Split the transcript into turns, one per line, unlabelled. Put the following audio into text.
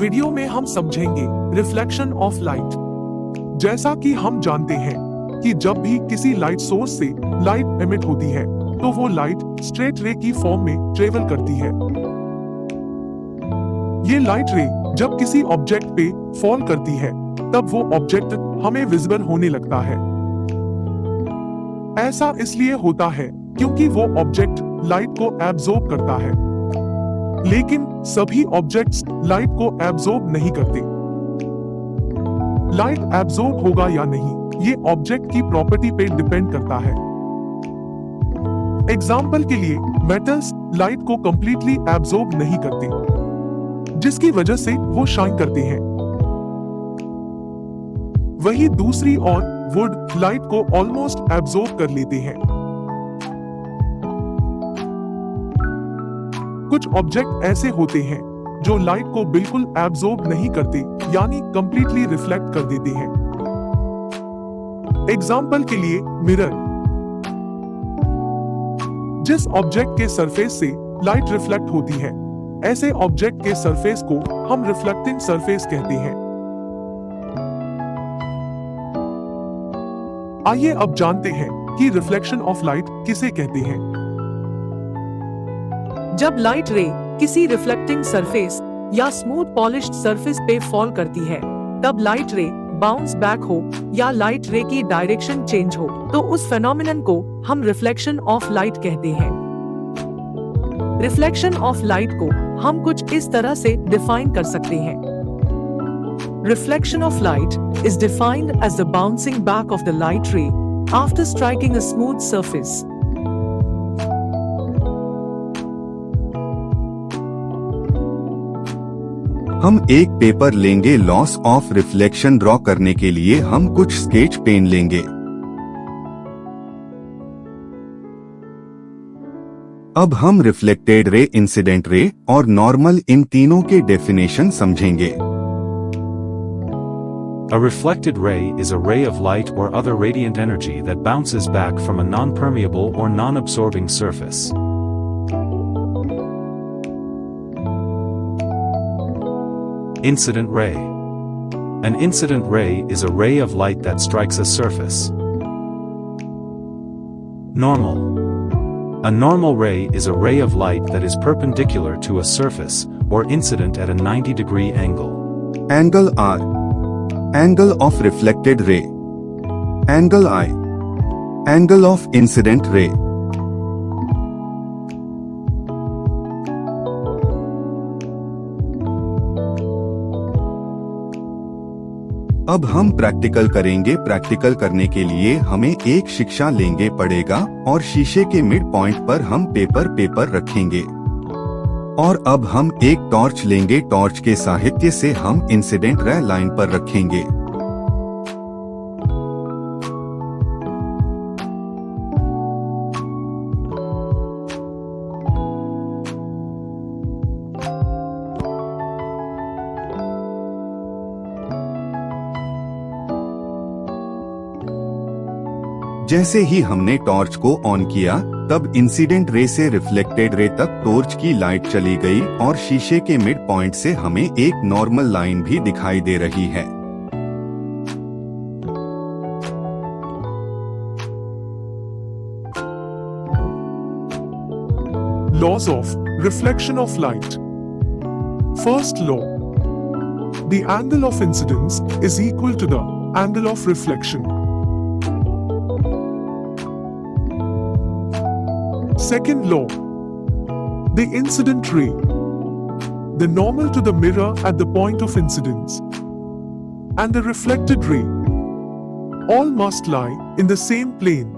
Video में हम समझेंगे रिफ्लेक्शन ऑफ लाइट। जैसा कि हम जानते हैं कि जब भी किसी लाइट सोर्स से लाइट एमिट होती है तो वो लाइट स्ट्रेट रे की फॉर्म में ट्रेवल करती है। ये लाइट रे जब किसी ऑब्जेक्ट पे फॉल करती है तब वो ऑब्जेक्ट हमें विजिबल होने लगता है। ऐसा इसलिए होता है क्योंकि वो ऑब्जेक्ट लाइट को एब्जॉर्ब करता है, लेकिन सभी ऑब्जेक्ट्स लाइट को एब्जॉर्ब नहीं करते। लाइट एब्जॉर्ब होगा या नहीं ये ऑब्जेक्ट की प्रॉपर्टी पे डिपेंड करता है। एग्जाम्पल के लिए मेटल्स लाइट को कंप्लीटली एब्जॉर्ब नहीं करते, जिसकी वजह से वो शाइन करते हैं। वही दूसरी ओर वुड लाइट को ऑलमोस्ट एब्जॉर्ब कर लेते हैं। कुछ ऑब्जेक्ट ऐसे होते हैं जो लाइट को बिल्कुल एब्जॉर्ब नहीं करते, यानी कंप्लीटली रिफ्लेक्ट कर देते हैं। एग्जाम्पल के लिए मिरर। जिस ऑब्जेक्ट के सरफेस से लाइट रिफ्लेक्ट होती है, ऐसे ऑब्जेक्ट के सरफेस को हम रिफ्लेक्टिंग सरफेस कहते हैं। आइए अब जानते हैं कि रिफ्लेक्शन ऑफ लाइट किसे कहते हैं।
जब लाइट रे किसी रिफ्लेक्टिंग सरफेस या स्मूथ पॉलिश्ड सरफेस पे फॉल करती है, तब लाइट रे बाउंस बैक हो या लाइट रे की डायरेक्शन चेंज हो तो उस फेनोमेनन को हम रिफ्लेक्शन ऑफ लाइट कहते हैं। रिफ्लेक्शन ऑफ लाइट को हम कुछ इस तरह से डिफाइन कर सकते हैं। Reflection of light is defined as the bouncing back of the light ray after striking a smooth surface.
हम एक पेपर लेंगे। लॉस ऑफ रिफ्लेक्शन ड्रॉ करने के लिए हम कुछ स्केच पेन लेंगे। अब हम रिफ्लेक्टेड रे, इंसिडेंट रे और नॉर्मल इन तीनों के डेफिनेशन समझेंगे।
A reflected ray is a ray of light or other radiant energy that bounces back from a non-permeable or non-absorbing surface. Incident ray. An incident ray is a ray of light that strikes a surface. Normal. A normal ray is a ray of light that is perpendicular to a surface or incident at a 90-degree angle.
Angle R. Angle of reflected ray. Angle I. Angle of incident ray. अब हम practical करेंगे। Practical करने के लिए हमें एक शिक्षा लेंगे पड़ेगा और शीशे के मिड पॉइंट पर हम पेपर रखेंगे। और अब हम एक टॉर्च लेंगे। टॉर्च के साहित्य से हम इंसिडेंट रे लाइन पर रखेंगे। जैसे ही हमने टॉर्च को ऑन किया तब इंसिडेंट रे से रिफ्लेक्टेड रे तक टॉर्च की लाइट चली गई और शीशे के मिड पॉइंट से हमें एक नॉर्मल लाइन भी दिखाई दे रही है।
Laws of reflection of light. First law. The angle of incidence is equal to the angle of reflection. Second law. The incident ray, the normal to the mirror at the point of incidence, and the reflected ray all must lie in the same plane.